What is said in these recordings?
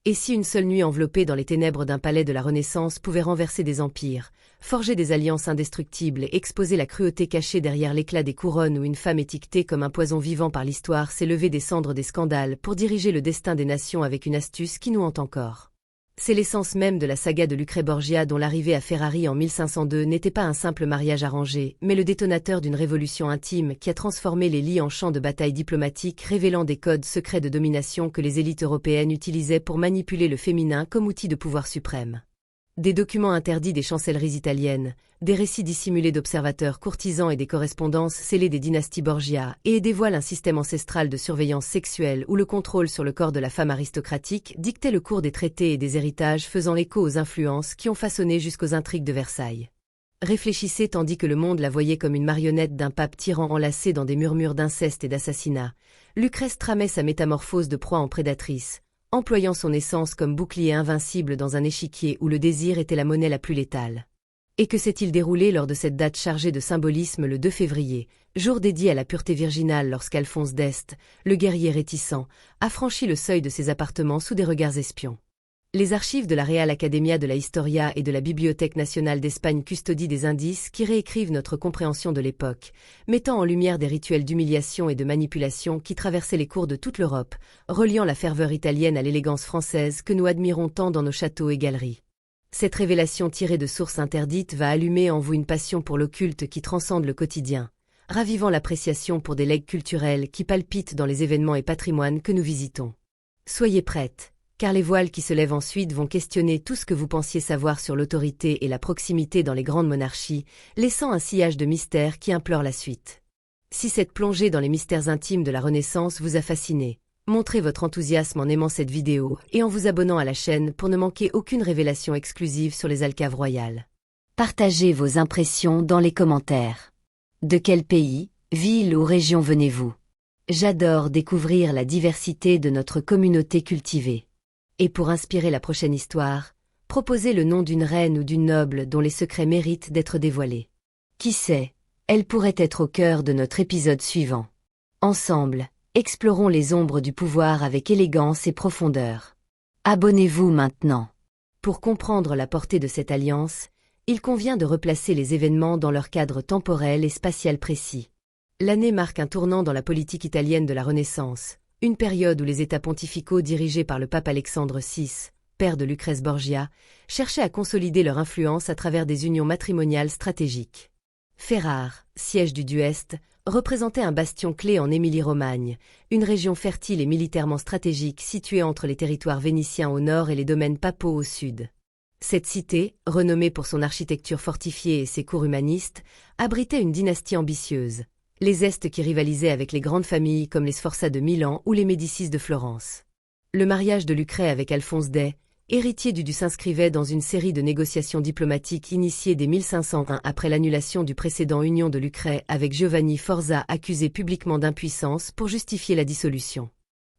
Et si une seule nuit enveloppée dans les ténèbres d'un palais de la Renaissance pouvait renverser des empires, forger des alliances indestructibles et exposer la cruauté cachée derrière l'éclat des couronnes où une femme étiquetée comme un poison vivant par l'histoire s'est levée des cendres des scandales pour diriger le destin des nations avec une astuce qui nous hante encore. C'est l'essence même de la saga de Lucrèce Borgia dont l'arrivée à Ferrari en 1502 n'était pas un simple mariage arrangé, mais le détonateur d'une révolution intime qui a transformé les lits en champs de bataille diplomatique, révélant des codes secrets de domination que les élites européennes utilisaient pour manipuler le féminin comme outil de pouvoir suprême. Des documents interdits des chancelleries italiennes, des récits dissimulés d'observateurs courtisans et des correspondances scellées des dynasties Borgia et dévoilent un système ancestral de surveillance sexuelle où le contrôle sur le corps de la femme aristocratique dictait le cours des traités et des héritages faisant écho aux influences qui ont façonné jusqu'aux intrigues de Versailles. Réfléchissez tandis que le monde la voyait comme une marionnette d'un pape tyran enlacé dans des murmures d'inceste et d'assassinat. Lucrèce tramait sa métamorphose de proie en prédatrice, employant son essence comme bouclier invincible dans un échiquier où le désir était la monnaie la plus létale. Et que s'est-il déroulé lors de cette date chargée de symbolisme le 2 février, jour dédié à la pureté virginale lorsqu'Alphonse d'Este, le guerrier réticent, a franchi le seuil de ses appartements sous des regards espions. Les archives de la Real Academia de la Historia et de la Bibliothèque nationale d'Espagne custodient des indices qui réécrivent notre compréhension de l'époque, mettant en lumière des rituels d'humiliation et de manipulation qui traversaient les cours de toute l'Europe, reliant la ferveur italienne à l'élégance française que nous admirons tant dans nos châteaux et galeries. Cette révélation tirée de sources interdites va allumer en vous une passion pour l'occulte qui transcende le quotidien, ravivant l'appréciation pour des legs culturels qui palpitent dans les événements et patrimoines que nous visitons. Soyez prêtes, car les voiles qui se lèvent ensuite vont questionner tout ce que vous pensiez savoir sur l'autorité et la proximité dans les grandes monarchies, laissant un sillage de mystère qui implore la suite. Si cette plongée dans les mystères intimes de la Renaissance vous a fasciné, montrez votre enthousiasme en aimant cette vidéo et en vous abonnant à la chaîne pour ne manquer aucune révélation exclusive sur les alcôves royales. Partagez vos impressions dans les commentaires. De quel pays, ville ou région venez-vous? J'adore découvrir la diversité de notre communauté cultivée. Et pour inspirer la prochaine histoire, proposez le nom d'une reine ou d'une noble dont les secrets méritent d'être dévoilés. Qui sait, elle pourrait être au cœur de notre épisode suivant. Ensemble, explorons les ombres du pouvoir avec élégance et profondeur. Abonnez-vous maintenant. Pour comprendre la portée de cette alliance, il convient de replacer les événements dans leur cadre temporel et spatial précis. L'année marque un tournant dans la politique italienne de la Renaissance, une période où les États pontificaux dirigés par le pape Alexandre VI, père de Lucrèce Borgia, cherchaient à consolider leur influence à travers des unions matrimoniales stratégiques. Ferrare, siège du Dueste, représentait un bastion clé en Émilie-Romagne, une région fertile et militairement stratégique située entre les territoires vénitiens au nord et les domaines papaux au sud. Cette cité, renommée pour son architecture fortifiée et ses cours humanistes, abritait une dynastie ambitieuse, les Estes qui rivalisaient avec les grandes familles comme les Sforza de Milan ou les Médicis de Florence. Le mariage de Lucrèce avec Alphonse d'Este, héritier du s'inscrivait dans une série de négociations diplomatiques initiées dès 1501 après l'annulation du précédent union de Lucrèce avec Giovanni Forza accusé publiquement d'impuissance pour justifier la dissolution.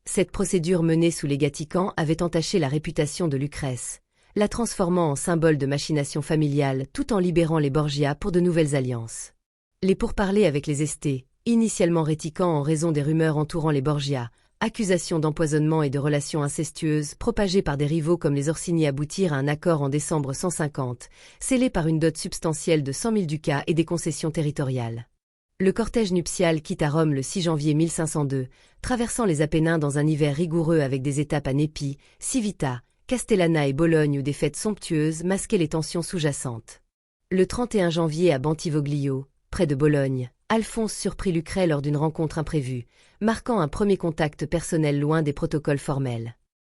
Cette procédure menée sous les Gaticans avait entaché la réputation de Lucrèce, la transformant en symbole de machination familiale tout en libérant les Borgia pour de nouvelles alliances. Les pourparlers avec les Este, initialement réticents en raison des rumeurs entourant les Borgia, accusations d'empoisonnement et de relations incestueuses propagées par des rivaux comme les Orsini aboutirent à un accord en décembre 150, scellé par une dot substantielle de 100 000 ducats et des concessions territoriales. Le cortège nuptial quitte à Rome le 6 janvier 1502, traversant les Apennins dans un hiver rigoureux avec des étapes à Nepi, Civita, Castellana et Bologne où des fêtes somptueuses masquaient les tensions sous-jacentes. Le 31 janvier à Bentivoglio, près de Bologne, Alphonse surprit Lucrèce lors d'une rencontre imprévue, marquant un premier contact personnel loin des protocoles formels.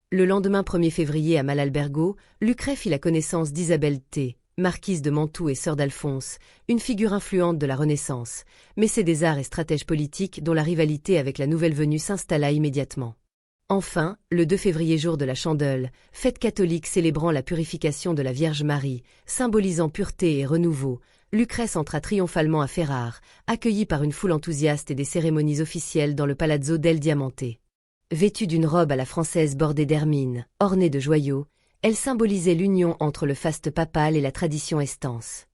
Le lendemain 1er février à Malalbergo, Lucrèce fit la connaissance d'Isabelle T., marquise de Mantoue et sœur d'Alphonse, une figure influente de la Renaissance, mécée des arts et stratège politique dont la rivalité avec la nouvelle venue s'installa immédiatement. Enfin, le 2 février jour de la Chandelle, fête catholique célébrant la purification de la Vierge Marie, symbolisant pureté et renouveau, Lucrèce entra triomphalement à Ferrare, accueillie par une foule enthousiaste et des cérémonies officielles dans le Palazzo del Diamante. Vêtue d'une robe à la française bordée d'hermine, ornée de joyaux, elle symbolisait l'union entre le faste papal et la tradition estanse.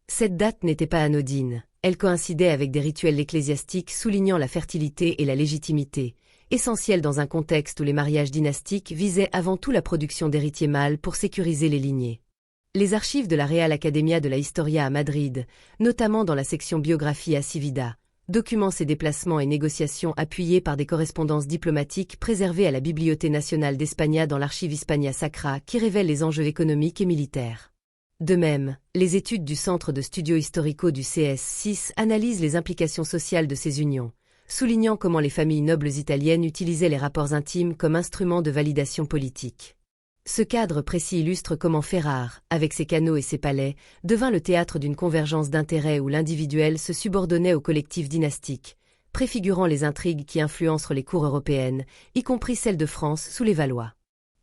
Cette date n'était pas anodine, elle coïncidait avec des rituels ecclésiastiques soulignant la fertilité et la légitimité, essentielle dans un contexte où les mariages dynastiques visaient avant tout la production d'héritiers mâles pour sécuriser les lignées. Les archives de la Real Academia de la Historia à Madrid, notamment dans la section biographie Acivida, documentent ces déplacements et négociations appuyés par des correspondances diplomatiques préservées à la Bibliothèque nationale d'Espagne dans l'archive Hispania Sacra qui révèlent les enjeux économiques et militaires. De même, les études du Centre de Studio Historico du CS6 analysent les implications sociales de ces unions, soulignant comment les familles nobles italiennes utilisaient les rapports intimes comme instrument de validation politique. Ce cadre précis illustre comment Ferrare, avec ses canaux et ses palais, devint le théâtre d'une convergence d'intérêts où l'individuel se subordonnait au collectif dynastique, préfigurant les intrigues qui influencent les cours européennes, y compris celles de France sous les Valois.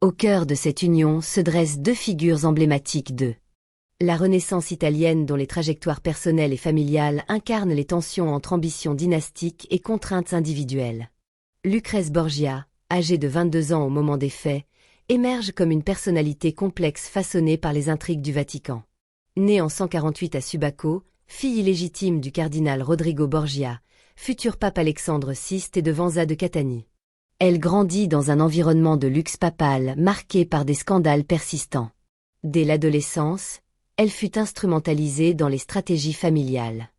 Au cœur de cette union se dressent deux figures emblématiques de la Renaissance italienne dont les trajectoires personnelles et familiales incarnent les tensions entre ambitions dynastiques et contraintes individuelles. Lucrèce Borgia, âgé de 22 ans au moment des faits, émerge comme une personnalité complexe façonnée par les intrigues du Vatican. Née en 148 à Subaco, fille illégitime du cardinal Rodrigo Borgia, futur pape Alexandre VI et de Vanza de Catanie. Elle grandit dans un environnement de luxe papal marqué par des scandales persistants. Dès l'adolescence, elle fut instrumentalisée dans les stratégies familiales.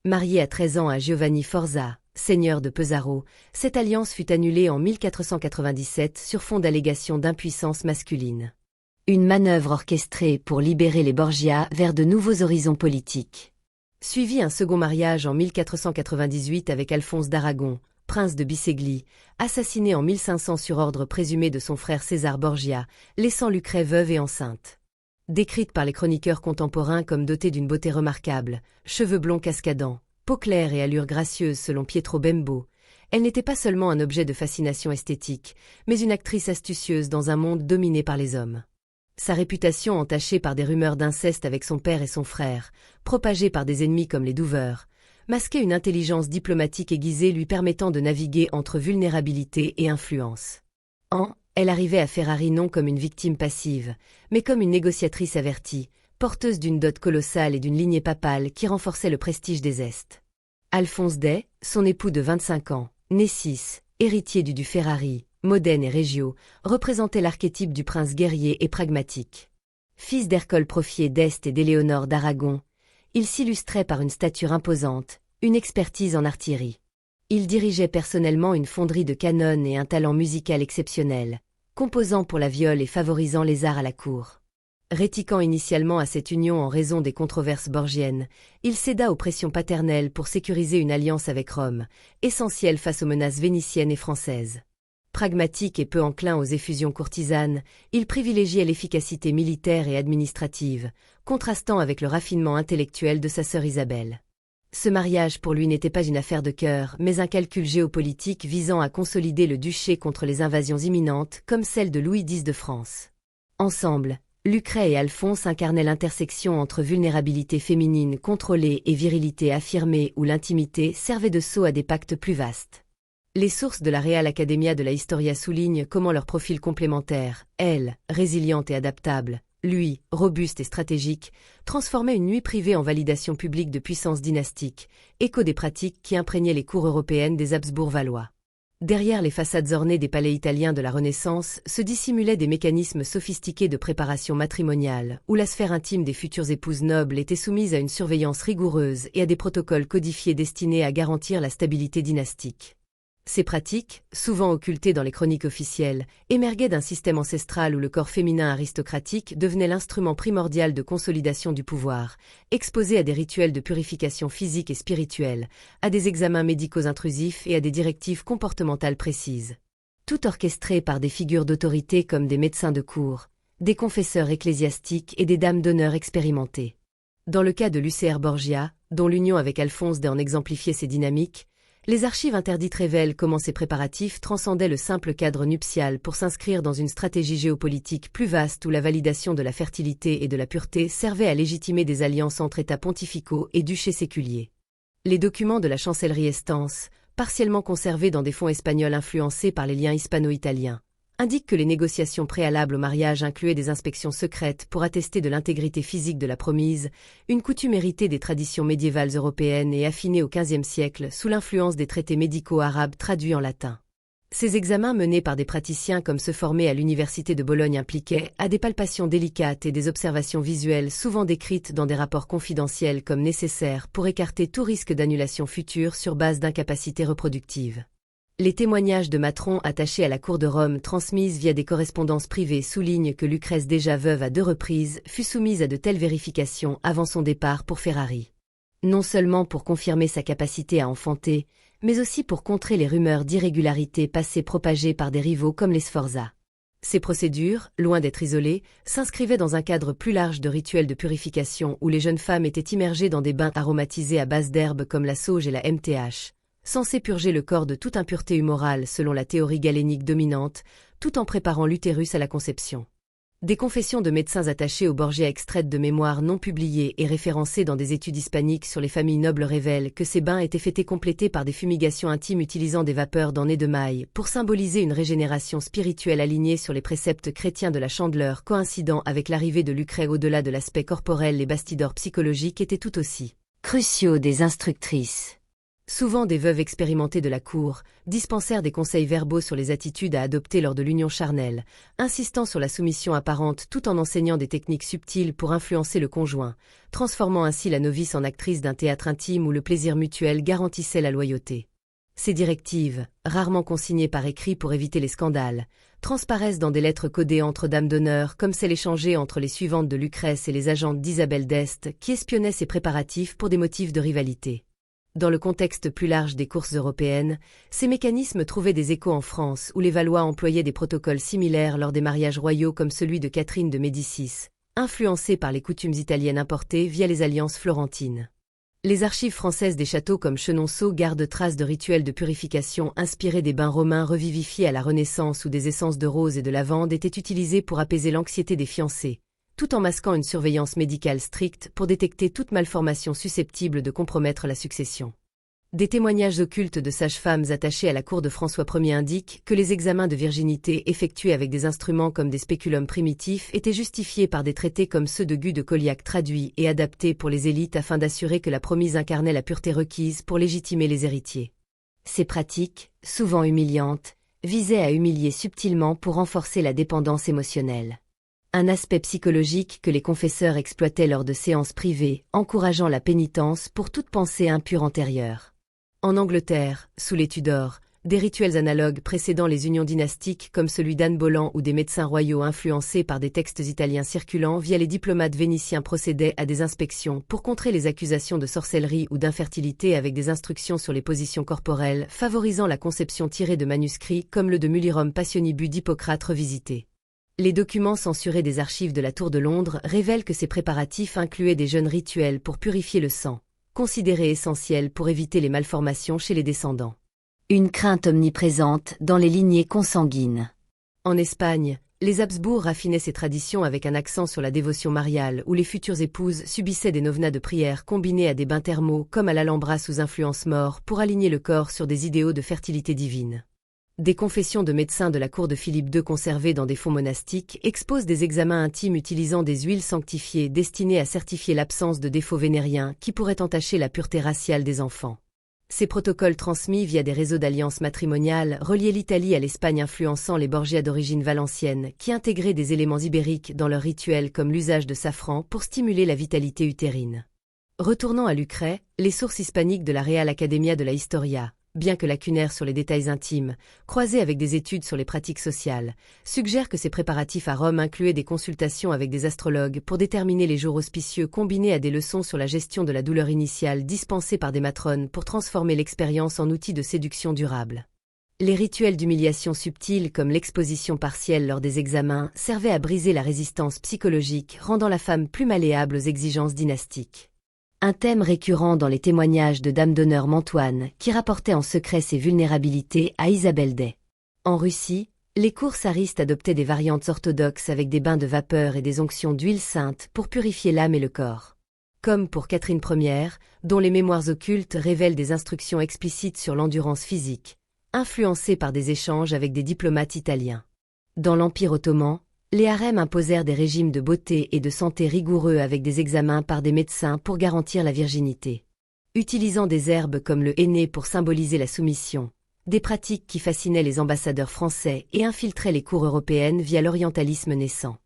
Mariée à 13 ans à Giovanni Forza, seigneur de Pesaro, cette alliance fut annulée en 1497 sur fond d'allégations d'impuissance masculine. Une manœuvre orchestrée pour libérer les Borgia vers de nouveaux horizons politiques. Suivit un second mariage en 1498 avec Alphonse d'Aragon, prince de Bisegli, assassiné en 1500 sur ordre présumé de son frère César Borgia, laissant Lucrèce veuve et enceinte. Décrite par les chroniqueurs contemporains comme dotée d'une beauté remarquable, cheveux blonds cascadants, peau claire et allure gracieuse selon Pietro Bembo, elle n'était pas seulement un objet de fascination esthétique, mais une actrice astucieuse dans un monde dominé par les hommes. Sa réputation entachée par des rumeurs d'inceste avec son père et son frère, propagée par des ennemis comme les Douveurs, masquait une intelligence diplomatique aiguisée lui permettant de naviguer entre vulnérabilité et influence. Elle arrivait à Ferrari non comme une victime passive, mais comme une négociatrice avertie, porteuse d'une dot colossale et d'une lignée papale qui renforçait le prestige des Est. Alphonse Day, son époux de 25 ans, né 6, héritier du Ferrari, Modène et Reggio, représentait l'archétype du prince guerrier et pragmatique. Fils d'Ercole Profier d'Este et d'Éléonore d'Aragon, il s'illustrait par une stature imposante, une expertise en artillerie. Il dirigeait personnellement une fonderie de canonnes et un talent musical exceptionnel, composant pour la viole et favorisant les arts à la cour. Rétiquant initialement à cette union en raison des controverses borgiennes, il céda aux pressions paternelles pour sécuriser une alliance avec Rome, essentielle face aux menaces vénitiennes et françaises. Pragmatique et peu enclin aux effusions courtisanes, il privilégiait l'efficacité militaire et administrative, contrastant avec le raffinement intellectuel de sa sœur Isabelle. Ce mariage pour lui n'était pas une affaire de cœur, mais un calcul géopolitique visant à consolider le duché contre les invasions imminentes comme celle de Louis X de France. Ensemble, Lucrèce et Alphonse incarnaient l'intersection entre vulnérabilité féminine contrôlée et virilité affirmée où l'intimité servait de sceau à des pactes plus vastes. Les sources de la Real Academia de la Historia soulignent comment leurs profils complémentaires, elle, résiliente et adaptable, lui, robuste et stratégique, transformait une nuit privée en validation publique de puissance dynastique, écho des pratiques qui imprégnaient les cours européennes des Habsbourg-Valois. Derrière les façades ornées des palais italiens de la Renaissance se dissimulaient des mécanismes sophistiqués de préparation matrimoniale, où la sphère intime des futures épouses nobles était soumise à une surveillance rigoureuse et à des protocoles codifiés destinés à garantir la stabilité dynastique. Ces pratiques, souvent occultées dans les chroniques officielles, émergeaient d'un système ancestral où le corps féminin aristocratique devenait l'instrument primordial de consolidation du pouvoir, exposé à des rituels de purification physique et spirituelle, à des examens médicaux intrusifs et à des directives comportementales précises. Tout orchestré par des figures d'autorité comme des médecins de cour, des confesseurs ecclésiastiques et des dames d'honneur expérimentées. Dans le cas de Lucère Borgia, dont l'union avec Alphonse en exemplifiait ses dynamiques, les archives interdites révèlent comment ces préparatifs transcendaient le simple cadre nuptial pour s'inscrire dans une stratégie géopolitique plus vaste où la validation de la fertilité et de la pureté servait à légitimer des alliances entre États pontificaux et duchés séculiers. Les documents de la chancellerie Estense, partiellement conservés dans des fonds espagnols influencés par les liens hispano-italiens, indiquent que les négociations préalables au mariage incluaient des inspections secrètes pour attester de l'intégrité physique de la promise, une coutume héritée des traditions médiévales européennes et affinée au XVe siècle sous l'influence des traités médicaux arabes traduits en latin. Ces examens menés par des praticiens comme ceux formés à l'Université de Bologne impliquaient des palpations délicates et des observations visuelles souvent décrites dans des rapports confidentiels comme nécessaires pour écarter tout risque d'annulation future sur base d'incapacité reproductive. Les témoignages de matrons attachés à la cour de Rome transmises via des correspondances privées soulignent que Lucrèce, déjà veuve à 2 reprises, fut soumise à de telles vérifications avant son départ pour Ferrari. Non seulement pour confirmer sa capacité à enfanter, mais aussi pour contrer les rumeurs d'irrégularités passées propagées par des rivaux comme les Sforza. Ces procédures, loin d'être isolées, s'inscrivaient dans un cadre plus large de rituels de purification où les jeunes femmes étaient immergées dans des bains aromatisés à base d'herbes comme la sauge et la MTH, censés purger le corps de toute impureté humorale selon la théorie galénique dominante, tout en préparant l'utérus à la conception. Des confessions de médecins attachés aux Borgia extraites de mémoires non publiées et référencées dans des études hispaniques sur les familles nobles révèlent que ces bains étaient faits complétés par des fumigations intimes utilisant des vapeurs d'en nez de maille pour symboliser une régénération spirituelle alignée sur les préceptes chrétiens de la Chandeleur, coïncidant avec l'arrivée de Lucrèce. Au-delà de l'aspect corporel, les bastidors psychologiques étaient tout aussi cruciaux des instructrices. Souvent des veuves expérimentées de la cour, dispensèrent des conseils verbaux sur les attitudes à adopter lors de l'union charnelle, insistant sur la soumission apparente tout en enseignant des techniques subtiles pour influencer le conjoint, transformant ainsi la novice en actrice d'un théâtre intime où le plaisir mutuel garantissait la loyauté. Ces directives, rarement consignées par écrit pour éviter les scandales, transparaissent dans des lettres codées entre dames d'honneur comme celle échangée entre les suivantes de Lucrèce et les agentes d'Isabelle d'Este qui espionnaient ses préparatifs pour des motifs de rivalité. Dans le contexte plus large des courses européennes, ces mécanismes trouvaient des échos en France où les Valois employaient des protocoles similaires lors des mariages royaux comme celui de Catherine de Médicis, influencés par les coutumes italiennes importées via les alliances florentines. Les archives françaises des châteaux comme Chenonceau gardent traces de rituels de purification inspirés des bains romains revivifiés à la Renaissance où des essences de rose et de lavande étaient utilisées pour apaiser l'anxiété des fiancés, tout en masquant une surveillance médicale stricte pour détecter toute malformation susceptible de compromettre la succession. Des témoignages occultes de sages-femmes attachées à la cour de François Ier indiquent que les examens de virginité effectués avec des instruments comme des spéculums primitifs étaient justifiés par des traités comme ceux de Gu de Coliac traduits et adaptés pour les élites afin d'assurer que la promise incarnait la pureté requise pour légitimer les héritiers. Ces pratiques, souvent humiliantes, visaient à humilier subtilement pour renforcer la dépendance émotionnelle. Un aspect psychologique que les confesseurs exploitaient lors de séances privées, encourageant la pénitence pour toute pensée impure antérieure. En Angleterre, sous les Tudors, des rituels analogues précédant les unions dynastiques comme celui d'Anne Boleyn ou des médecins royaux influencés par des textes italiens circulant via les diplomates vénitiens procédaient à des inspections pour contrer les accusations de sorcellerie ou d'infertilité avec des instructions sur les positions corporelles, favorisant la conception tirée de manuscrits comme le de Mulierum Passionibus d'Hippocrate revisité. Les documents censurés des archives de la Tour de Londres révèlent que ces préparatifs incluaient des jeûnes rituels pour purifier le sang, considérés essentiels pour éviter les malformations chez les descendants. Une crainte omniprésente dans les lignées consanguines. En Espagne, les Habsbourg raffinaient ces traditions avec un accent sur la dévotion mariale où les futures épouses subissaient des novenas de prière combinés à des bains thermaux comme à l'Alhambra sous influence mort pour aligner le corps sur des idéaux de fertilité divine. Des confessions de médecins de la cour de Philippe II conservées dans des fonds monastiques exposent des examens intimes utilisant des huiles sanctifiées destinées à certifier l'absence de défauts vénériens qui pourraient entacher la pureté raciale des enfants. Ces protocoles transmis via des réseaux d'alliances matrimoniales reliaient l'Italie à l'Espagne influençant les Borgia d'origine valencienne qui intégraient des éléments ibériques dans leurs rituels comme l'usage de safran pour stimuler la vitalité utérine. Retournant à Lucrèce, les sources hispaniques de la Real Academia de la Historia, bien que lacunaires sur les détails intimes, croisés avec des études sur les pratiques sociales, suggèrent que ces préparatifs à Rome incluaient des consultations avec des astrologues pour déterminer les jours auspicieux combinés à des leçons sur la gestion de la douleur initiale dispensées par des matrones pour transformer l'expérience en outil de séduction durable. Les rituels d'humiliation subtile comme l'exposition partielle lors des examens servaient à briser la résistance psychologique, rendant la femme plus malléable aux exigences dynastiques. Un thème récurrent dans les témoignages de dames d'honneur Mantoine, qui rapportait en secret ses vulnérabilités à Isabelle d'Este. En Russie, les cours tsaristes adoptaient des variantes orthodoxes avec des bains de vapeur et des onctions d'huile sainte pour purifier l'âme et le corps. Comme pour Catherine Ier, dont les mémoires occultes révèlent des instructions explicites sur l'endurance physique, influencées par des échanges avec des diplomates italiens. Dans l'Empire ottoman, les harems imposèrent des régimes de beauté et de santé rigoureux avec des examens par des médecins pour garantir la virginité. Utilisant des herbes comme le henné pour symboliser la soumission, des pratiques qui fascinaient les ambassadeurs français et infiltraient les cours européennes via l'orientalisme naissant.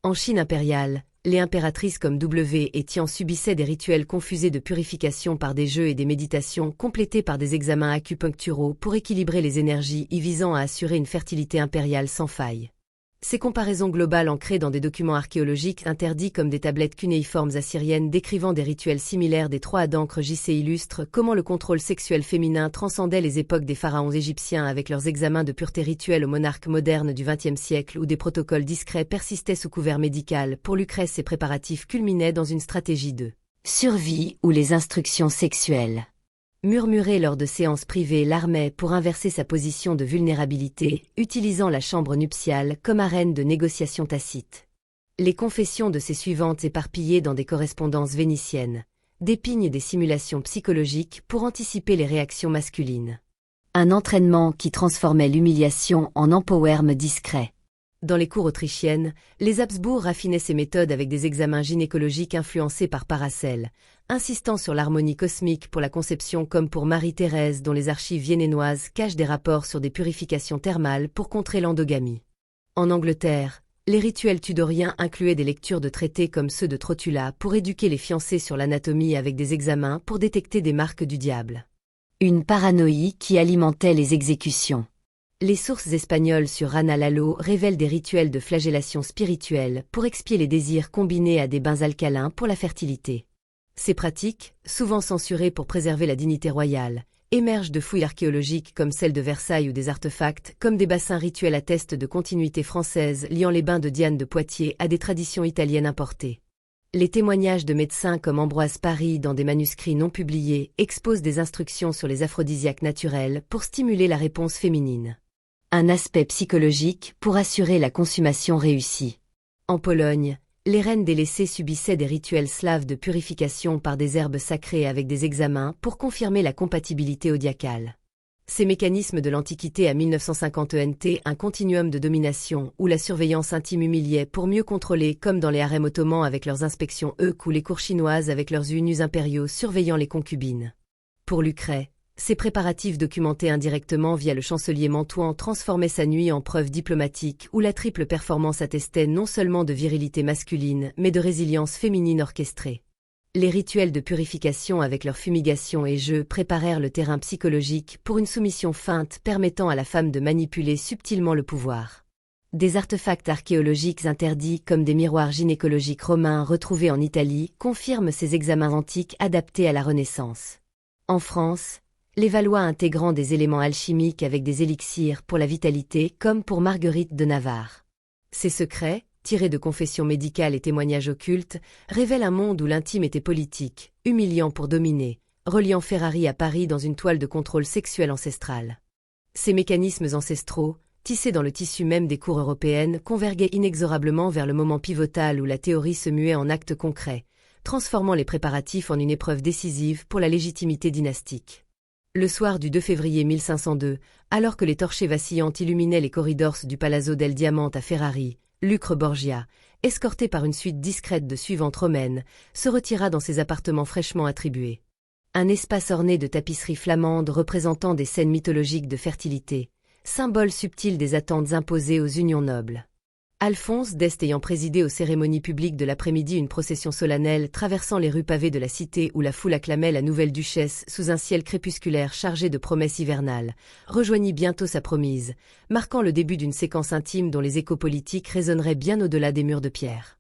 En Chine impériale, les impératrices comme W et Tian subissaient des rituels confusés de purification par des jeux et des méditations complétés par des examens acupuncturaux pour équilibrer les énergies y visant à assurer une fertilité impériale sans faille. Ces comparaisons globales ancrées dans des documents archéologiques interdits comme des tablettes cunéiformes assyriennes décrivant des rituels similaires des trois d'encre JC illustrent comment le contrôle sexuel féminin transcendait les époques des pharaons égyptiens avec leurs examens de pureté rituelle aux monarques modernes du XXe siècle où des protocoles discrets persistaient sous couvert médical. Pour Lucrèce, ces préparatifs culminaient dans une stratégie de survie où les instructions sexuelles murmurées lors de séances privées l'armaient pour inverser sa position de vulnérabilité, utilisant la chambre nuptiale comme arène de négociation tacite. Les confessions de ses suivantes éparpillées dans des correspondances vénitiennes dépeignent des simulations psychologiques pour anticiper les réactions masculines. Un entraînement qui transformait l'humiliation en empowerment discret. Dans les cours autrichiennes, les Habsbourg raffinaient ces méthodes avec des examens gynécologiques influencés par Paracelse, insistant sur l'harmonie cosmique pour la conception comme pour Marie-Thérèse dont les archives viennoises cachent des rapports sur des purifications thermales pour contrer l'endogamie. En Angleterre, les rituels tudoriens incluaient des lectures de traités comme ceux de Trotula pour éduquer les fiancés sur l'anatomie avec des examens pour détecter des marques du diable. Une paranoïa qui alimentait les exécutions. Les sources espagnoles sur Rana Lalo révèlent des rituels de flagellation spirituelle pour expier les désirs combinés à des bains alcalins pour la fertilité. Ces pratiques, souvent censurées pour préserver la dignité royale, émergent de fouilles archéologiques comme celles de Versailles ou des artefacts comme des bassins rituels attestent de continuité française liant les bains de Diane de Poitiers à des traditions italiennes importées. Les témoignages de médecins comme Ambroise Paré dans des manuscrits non publiés exposent des instructions sur les aphrodisiaques naturels pour stimuler la réponse féminine. Un aspect psychologique pour assurer la consommation réussie. En Pologne, les reines délaissées subissaient des rituels slaves de purification par des herbes sacrées avec des examens pour confirmer la compatibilité zodiacale. Ces mécanismes de l'Antiquité à 1950 ENT un continuum de domination où la surveillance intime humiliait pour mieux contrôler comme dans les harems ottomans avec leurs inspections ou les cours chinoises avec leurs eunuques impériaux surveillant les concubines. Pour Lucrèce, ces préparatifs documentés indirectement via le chancelier Mantouen transformaient sa nuit en preuve diplomatique où la triple performance attestait non seulement de virilité masculine mais de résilience féminine orchestrée. Les rituels de purification avec leur fumigation et jeux préparèrent le terrain psychologique pour une soumission feinte permettant à la femme de manipuler subtilement le pouvoir. Des artefacts archéologiques interdits comme des miroirs gynécologiques romains retrouvés en Italie confirment ces examens antiques adaptés à la Renaissance. En France, les Valois intégrant des éléments alchimiques avec des élixirs pour la vitalité comme pour Marguerite de Navarre. Ces secrets, tirés de confessions médicales et témoignages occultes, révèlent un monde où l'intime était politique, humiliant pour dominer, reliant Ferrari à Paris dans une toile de contrôle sexuel ancestral. Ces mécanismes ancestraux, tissés dans le tissu même des cours européennes, convergeaient inexorablement vers le moment pivotal où la théorie se muait en actes concrets, transformant les préparatifs en une épreuve décisive pour la légitimité dynastique. Le soir du 2 février 1502, alors que les torchées vacillantes illuminaient les corridors du Palazzo del Diamante à Ferrari, Lucre Borgia, escorté par une suite discrète de suivantes romaines, se retira dans ses appartements fraîchement attribués. Un espace orné de tapisseries flamandes représentant des scènes mythologiques de fertilité, symbole subtil des attentes imposées aux unions nobles. Alphonse d'Este ayant présidé aux cérémonies publiques de l'après-midi une procession solennelle traversant les rues pavées de la cité où la foule acclamait la nouvelle duchesse sous un ciel crépusculaire chargé de promesses hivernales, rejoignit bientôt sa promise, marquant le début d'une séquence intime dont les échos politiques résonneraient bien au-delà des murs de pierre.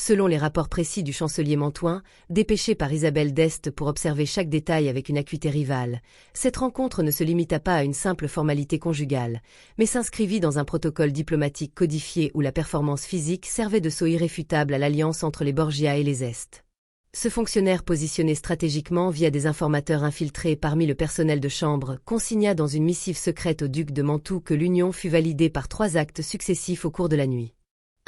Selon les rapports précis du chancelier Mantouen, dépêché par Isabelle d'Este pour observer chaque détail avec une acuité rivale, cette rencontre ne se limita pas à une simple formalité conjugale, mais s'inscrivit dans un protocole diplomatique codifié où la performance physique servait de sceau irréfutable à l'alliance entre les Borgia et les Este. Ce fonctionnaire positionné stratégiquement via des informateurs infiltrés parmi le personnel de chambre consigna dans une missive secrète au duc de Mantoue que l'union fut validée par 3 actes successifs au cours de la nuit.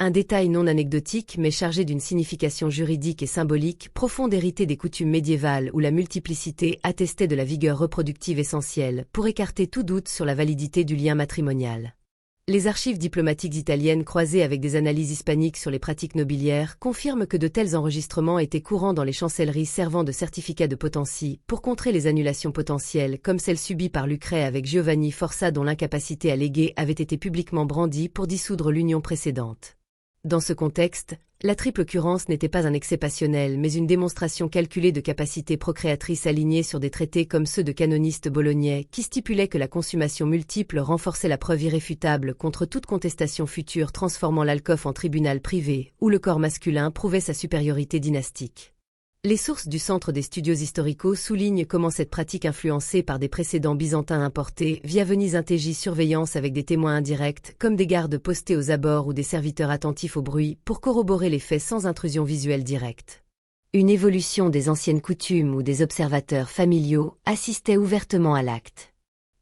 Un détail non anecdotique mais chargé d'une signification juridique et symbolique profonde hérité des coutumes médiévales où la multiplicité attestait de la vigueur reproductive essentielle pour écarter tout doute sur la validité du lien matrimonial. Les archives diplomatiques italiennes croisées avec des analyses hispaniques sur les pratiques nobiliaires confirment que de tels enregistrements étaient courants dans les chancelleries servant de certificat de potentie pour contrer les annulations potentielles comme celle subie par Lucret avec Giovanni Forza dont l'incapacité à léguer avait été publiquement brandie pour dissoudre l'union précédente. Dans ce contexte, la triple occurrence n'était pas un excès passionnel mais une démonstration calculée de capacités procréatrices alignées sur des traités comme ceux de canonistes bolognais qui stipulaient que la consommation multiple renforçait la preuve irréfutable contre toute contestation future transformant l'alcôve en tribunal privé où le corps masculin prouvait sa supériorité dynastique. Les sources du Centre des Studios Historicaux soulignent comment cette pratique influencée par des précédents byzantins importés via Venise intégit surveillance avec des témoins indirects comme des gardes postés aux abords ou des serviteurs attentifs au bruit pour corroborer les faits sans intrusion visuelle directe. Une évolution des anciennes coutumes où des observateurs familiaux assistaient ouvertement à l'acte.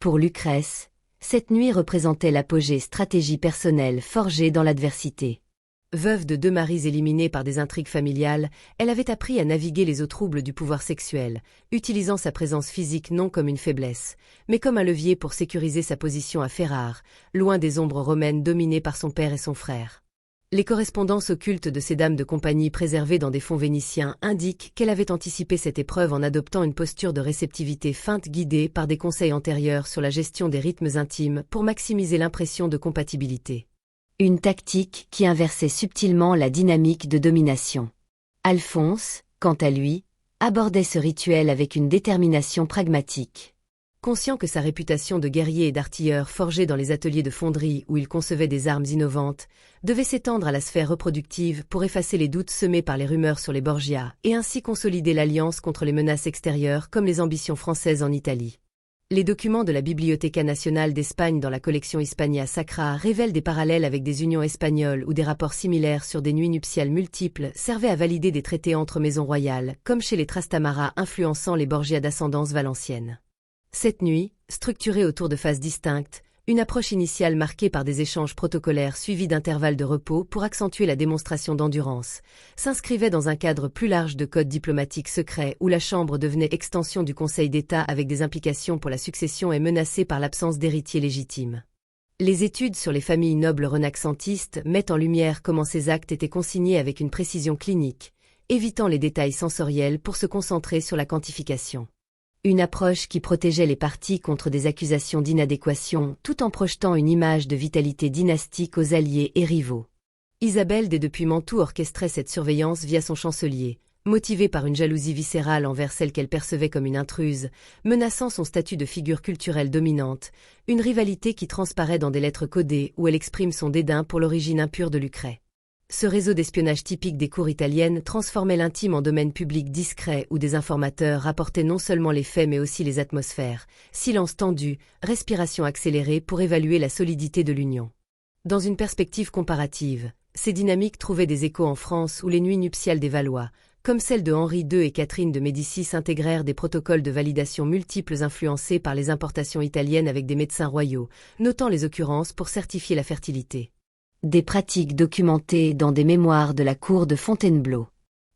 Pour Lucrèce, cette nuit représentait l'apogée stratégie personnelle forgée dans l'adversité. Veuve de 2 maris éliminés par des intrigues familiales, elle avait appris à naviguer les eaux troubles du pouvoir sexuel, utilisant sa présence physique non comme une faiblesse, mais comme un levier pour sécuriser sa position à Ferrare, loin des ombres romaines dominées par son père et son frère. Les correspondances occultes de ces dames de compagnie préservées dans des fonds vénitiens indiquent qu'elle avait anticipé cette épreuve en adoptant une posture de réceptivité feinte guidée par des conseils antérieurs sur la gestion des rythmes intimes pour maximiser l'impression de compatibilité. Une tactique qui inversait subtilement la dynamique de domination. Alphonse, quant à lui, abordait ce rituel avec une détermination pragmatique. Conscient que sa réputation de guerrier et d'artilleur forgé dans les ateliers de fonderie où il concevait des armes innovantes, devait s'étendre à la sphère reproductive pour effacer les doutes semés par les rumeurs sur les Borgia et ainsi consolider l'alliance contre les menaces extérieures comme les ambitions françaises en Italie. Les documents de la Biblioteca Nacional d'Espagne dans la collection Hispania Sacra révèlent des parallèles avec des unions espagnoles où des rapports similaires sur des nuits nuptiales multiples servaient à valider des traités entre maisons royales, comme chez les Trastamara influençant les Borgia d'ascendance valencienne. Cette nuit, structurée autour de phases distinctes, une approche initiale marquée par des échanges protocolaires suivis d'intervalles de repos pour accentuer la démonstration d'endurance, s'inscrivait dans un cadre plus large de codes diplomatiques secrets où la Chambre devenait extension du Conseil d'État avec des implications pour la succession et menacée par l'absence d'héritiers légitimes. Les études sur les familles nobles renaxantistes mettent en lumière comment ces actes étaient consignés avec une précision clinique, évitant les détails sensoriels pour se concentrer sur la quantification. Une approche qui protégeait les parties contre des accusations d'inadéquation tout en projetant une image de vitalité dynastique aux alliés et rivaux. Isabelle depuis Mantoue orchestrait cette surveillance via son chancelier, motivée par une jalousie viscérale envers celle qu'elle percevait comme une intruse, menaçant son statut de figure culturelle dominante, une rivalité qui transparaît dans des lettres codées où elle exprime son dédain pour l'origine impure de Lucret. Ce réseau d'espionnage typique des cours italiennes transformait l'intime en domaine public discret où des informateurs rapportaient non seulement les faits mais aussi les atmosphères, silence tendu, respiration accélérée pour évaluer la solidité de l'union. Dans une perspective comparative, ces dynamiques trouvaient des échos en France où les nuits nuptiales des Valois, comme celles de Henri II et Catherine de Médicis intégrèrent des protocoles de validation multiples influencés par les importations italiennes avec des médecins royaux, notant les occurrences pour certifier la fertilité. Des pratiques documentées dans des mémoires de la cour de Fontainebleau.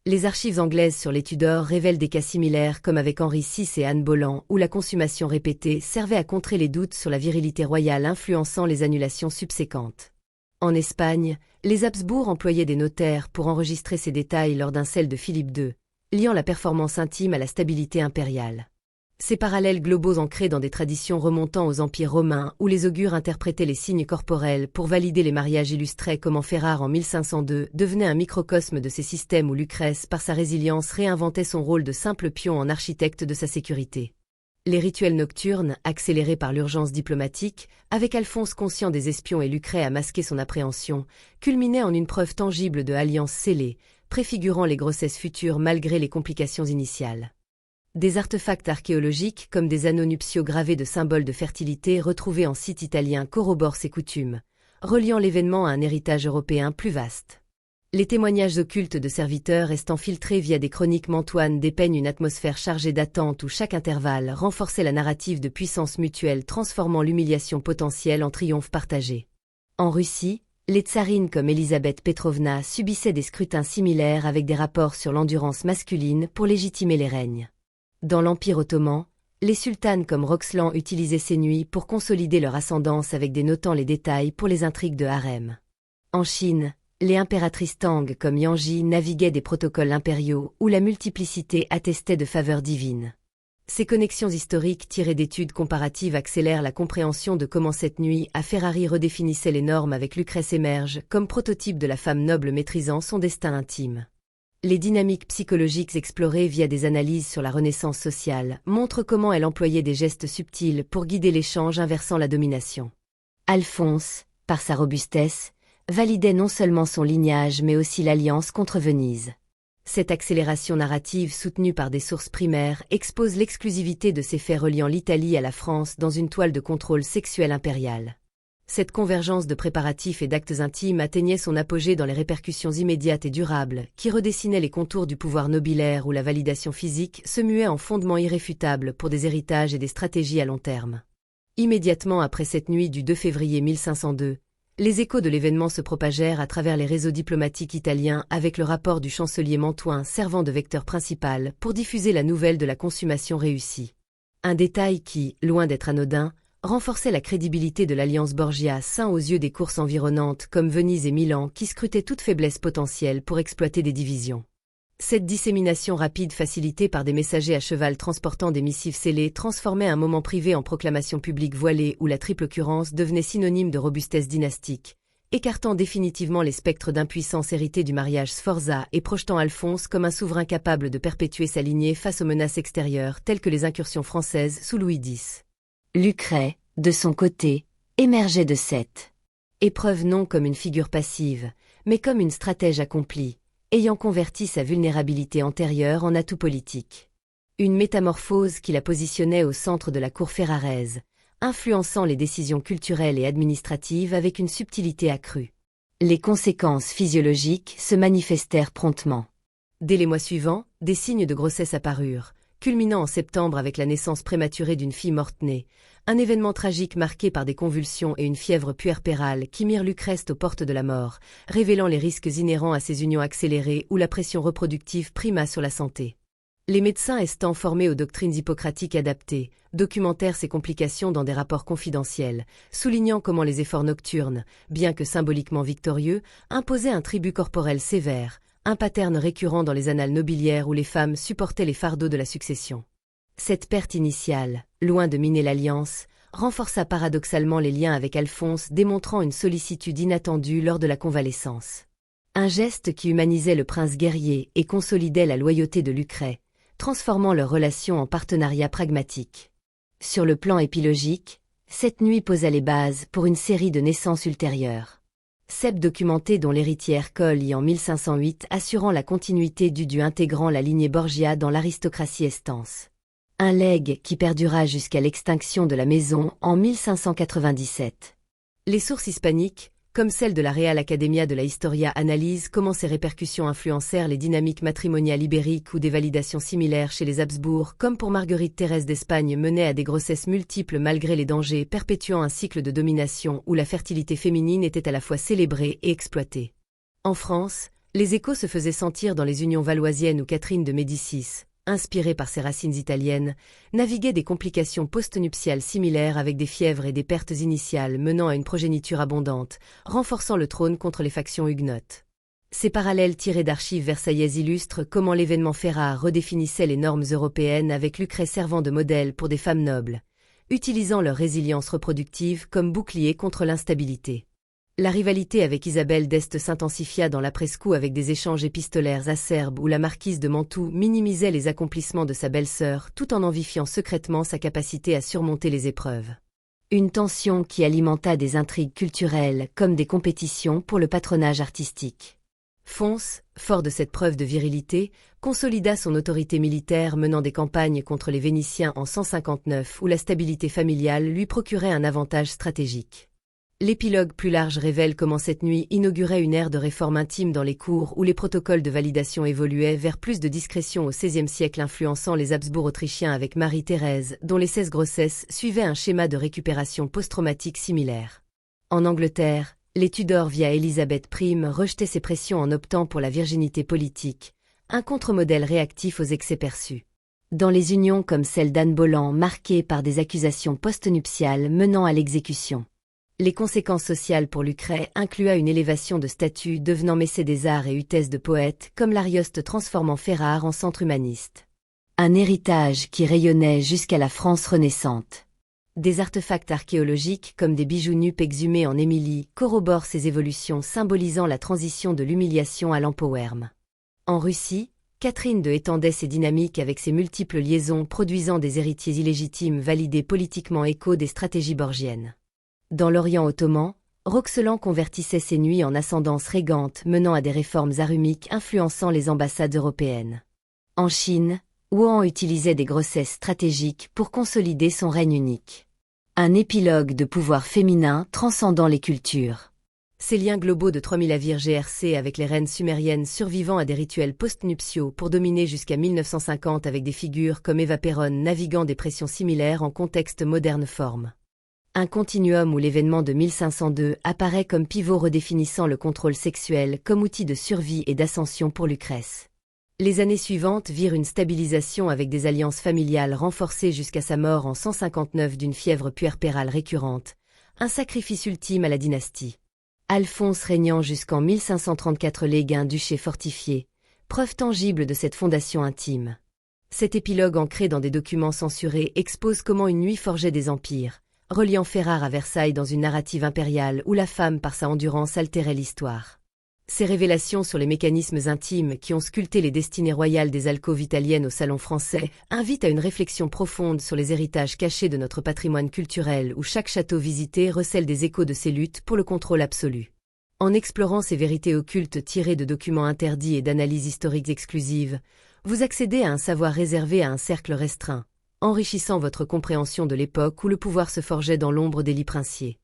Les archives anglaises sur les Tudors révèlent des cas similaires comme avec Henri VI et Anne Boleyn où la consommation répétée servait à contrer les doutes sur la virilité royale influençant les annulations subséquentes. En Espagne, les Habsbourg employaient des notaires pour enregistrer ces détails lors d'un cel de Philippe II, liant la performance intime à la stabilité impériale. Ces parallèles globaux ancrés dans des traditions remontant aux empires romains où les augures interprétaient les signes corporels pour valider les mariages illustrés comme en Ferrare en 1502 devenaient un microcosme de ces systèmes où Lucrèce, par sa résilience, réinventait son rôle de simple pion en architecte de sa sécurité. Les rituels nocturnes, accélérés par l'urgence diplomatique, avec Alphonse conscient des espions et Lucret à masquer son appréhension, culminaient en une preuve tangible de alliance scellée, préfigurant les grossesses futures malgré les complications initiales. Des artefacts archéologiques comme des anneaux nuptiaux gravés de symboles de fertilité retrouvés en site italien corroborent ces coutumes, reliant l'événement à un héritage européen plus vaste. Les témoignages occultes de serviteurs restant filtrés via des chroniques mantoises dépeignent une atmosphère chargée d'attente où chaque intervalle renforçait la narrative de puissance mutuelle transformant l'humiliation potentielle en triomphe partagé. En Russie, les tsarines comme Elisabeth Petrovna subissaient des scrutins similaires avec des rapports sur l'endurance masculine pour légitimer les règnes. Dans l'Empire ottoman, Les sultanes comme Roxlan utilisaient ces nuits pour consolider leur ascendance avec des notant les détails pour les intrigues de harem. En Chine, les impératrices Tang comme Yanji naviguaient des protocoles impériaux où la multiplicité attestait de faveurs divines. Ces connexions historiques tirées d'études comparatives accélèrent la compréhension de comment cette nuit à Ferrari redéfinissait les normes avec Lucrèce émerge comme prototype de la femme noble maîtrisant son destin intime. Les dynamiques psychologiques explorées via des analyses sur la renaissance sociale montrent comment elle employait des gestes subtils pour guider l'échange inversant la domination. Alphonse, par sa robustesse, validait non seulement son lignage mais aussi l'alliance contre Venise. Cette accélération narrative soutenue par des sources primaires expose l'exclusivité de ces faits reliant l'Italie à la France dans une toile de contrôle sexuel impérial. Cette convergence de préparatifs et d'actes intimes atteignait son apogée dans les répercussions immédiates et durables, qui redessinaient les contours du pouvoir nobilaire où la validation physique se muait en fondement irréfutable pour des héritages et des stratégies à long terme. Immédiatement après cette nuit du 2 février 1502, les échos de l'événement se propagèrent à travers les réseaux diplomatiques italiens avec le rapport du chancelier Mantoin servant de vecteur principal pour diffuser la nouvelle de la consommation réussie. Un détail qui, loin d'être anodin, renforçait la crédibilité de l'alliance Borgia sain aux yeux des courses environnantes comme Venise et Milan qui scrutaient toute faiblesse potentielle pour exploiter des divisions. Cette dissémination rapide facilitée par des messagers à cheval transportant des missives scellées transformait un moment privé en proclamation publique voilée où la triple occurrence devenait synonyme de robustesse dynastique, écartant définitivement les spectres d'impuissance hérités du mariage Sforza et projetant Alphonse comme un souverain capable de perpétuer sa lignée face aux menaces extérieures telles que les incursions françaises sous Louis X. Lucret, de son côté, émergeait de cette épreuve non comme une figure passive, mais comme une stratège accomplie, ayant converti sa vulnérabilité antérieure en atout politique. Une métamorphose qui la positionnait au centre de la cour ferraraise, influençant les décisions culturelles et administratives avec une subtilité accrue. Les conséquences physiologiques se manifestèrent promptement. Dès les mois suivants, des signes de grossesse apparurent, culminant en septembre avec la naissance prématurée d'une fille morte-née, un événement tragique marqué par des convulsions et une fièvre puerpérale qui mirent Lucrèce aux portes de la mort, révélant les risques inhérents à ces unions accélérées où la pression reproductive prima sur la santé. Les médecins estant formés aux doctrines hippocratiques adaptées, documentèrent ces complications dans des rapports confidentiels, soulignant comment les efforts nocturnes, bien que symboliquement victorieux, imposaient un tribut corporel sévère, un pattern récurrent dans les annales nobiliaires où les femmes supportaient les fardeaux de la succession. Cette perte initiale, loin de miner l'alliance, renforça paradoxalement les liens avec Alphonse, démontrant une sollicitude inattendue lors de la convalescence. Un geste qui humanisait le prince guerrier et consolidait la loyauté de Lucret, transformant leur relation en partenariat pragmatique. Sur le plan épilogique, cette nuit posa les bases pour une série de naissances ultérieures. Seb documenté dont l'héritière Colli en 1508 assurant la continuité du dû intégrant la lignée Borgia dans l'aristocratie estanse. Un legs qui perdura jusqu'à l'extinction de la maison en 1597. Les sources hispaniques, comme celle de la Real Academia de la Historia, analysent comment ces répercussions influencèrent les dynamiques matrimoniales ibériques ou des validations similaires chez les Habsbourg, comme pour Marguerite Thérèse d'Espagne menait à des grossesses multiples malgré les dangers, perpétuant un cycle de domination où la fertilité féminine était à la fois célébrée et exploitée. En France, les échos se faisaient sentir dans les unions valoisiennes où Catherine de Médicis, inspirée par ses racines italiennes, naviguait des complications postnuptiales similaires avec des fièvres et des pertes initiales menant à une progéniture abondante, renforçant le trône contre les factions huguenotes. Ces parallèles tirés d'archives versaillaises illustrent comment l'événement Ferrare redéfinissait les normes européennes avec Lucret servant de modèle pour des femmes nobles, utilisant leur résilience reproductive comme bouclier contre l'instabilité. La rivalité avec Isabelle d'Este s'intensifia dans l'après-coup avec des échanges épistolaires acerbes où la marquise de Mantoue minimisait les accomplissements de sa belle-sœur tout en envifiant secrètement sa capacité à surmonter les épreuves. Une tension qui alimenta des intrigues culturelles comme des compétitions pour le patronage artistique. Fons, fort de cette preuve de virilité, consolida son autorité militaire menant des campagnes contre les Vénitiens en 159 où la stabilité familiale lui procurait un avantage stratégique. L'épilogue plus large révèle comment cette nuit inaugurait une ère de réforme intime dans les cours où les protocoles de validation évoluaient vers plus de discrétion au XVIe siècle influençant les Habsbourg autrichiens avec Marie-Thérèse, dont les 16 grossesses suivaient un schéma de récupération post-traumatique similaire. En Angleterre, les Tudors via Élisabeth I rejetaient ces pressions en optant pour la virginité politique, un contre-modèle réactif aux excès perçus. Dans les unions comme celle d'Anne Bolland marquées par des accusations post-nuptiales menant à l'exécution. Les conséquences sociales pour Lucret incluaient une élévation de statut devenant mécène des arts et hutesse de poète comme l'Arioste transformant Ferrare en centre humaniste. Un héritage qui rayonnait jusqu'à la France renaissante. Des artefacts archéologiques comme des bijoux nupes exhumés en Émilie corroborent ces évolutions symbolisant la transition de l'humiliation à l'empowerm. En Russie, Catherine de étendait ses dynamiques avec ses multiples liaisons produisant des héritiers illégitimes validés politiquement écho des stratégies borgiennes. Dans l'Orient ottoman, Roxelane convertissait ses nuits en ascendance régante menant à des réformes arumiques influençant les ambassades européennes. En Chine, Wuhan utilisait des grossesses stratégiques pour consolider son règne unique. Un épilogue de pouvoir féminin transcendant les cultures. Ces liens globaux de 3000 navires GRC avec les reines sumériennes survivant à des rituels post-nuptiaux pour dominer jusqu'à 1950 avec des figures comme Eva Perón naviguant des pressions similaires en contexte moderne forme. Un continuum où l'événement de 1502 apparaît comme pivot redéfinissant le contrôle sexuel comme outil de survie et d'ascension pour Lucrèce. Les années suivantes virent une stabilisation avec des alliances familiales renforcées jusqu'à sa mort en 159 d'une fièvre puerpérale récurrente, un sacrifice ultime à la dynastie. Alphonse régnant jusqu'en 1534 lègue un duché fortifié, preuve tangible de cette fondation intime. Cet épilogue ancré dans des documents censurés expose comment une nuit forgeait des empires, reliant Ferrare à Versailles dans une narrative impériale où la femme par sa endurance altérait l'histoire. Ces révélations sur les mécanismes intimes qui ont sculpté les destinées royales des alcôves italiennes au salon français invitent à une réflexion profonde sur les héritages cachés de notre patrimoine culturel où chaque château visité recèle des échos de ces luttes pour le contrôle absolu. En explorant ces vérités occultes tirées de documents interdits et d'analyses historiques exclusives, vous accédez à un savoir réservé à un cercle restreint, enrichissant votre compréhension de l'époque où le pouvoir se forgeait dans l'ombre des lits princiers.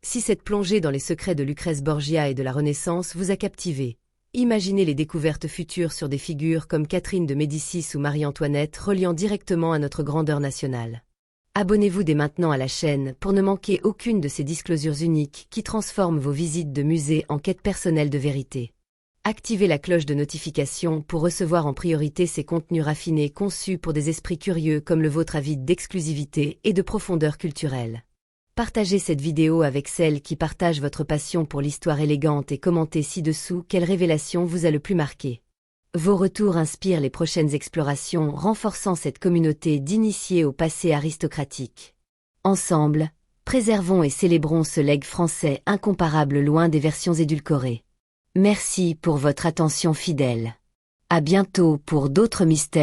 Si cette plongée dans les secrets de Lucrèce Borgia et de la Renaissance vous a captivé, imaginez les découvertes futures sur des figures comme Catherine de Médicis ou Marie-Antoinette reliant directement à notre grandeur nationale. Abonnez-vous dès maintenant à la chaîne pour ne manquer aucune de ces disclosures uniques qui transforment vos visites de musée en quête personnelle de vérité. Activez la cloche de notification pour recevoir en priorité ces contenus raffinés conçus pour des esprits curieux comme le vôtre avides d'exclusivité et de profondeur culturelle. Partagez cette vidéo avec celles qui partagent votre passion pour l'histoire élégante et commentez ci-dessous quelle révélation vous a le plus marqué. Vos retours inspirent les prochaines explorations, renforçant cette communauté d'initiés au passé aristocratique. Ensemble, préservons et célébrons ce legs français incomparable loin des versions édulcorées. Merci pour votre attention fidèle. À bientôt pour d'autres mystères.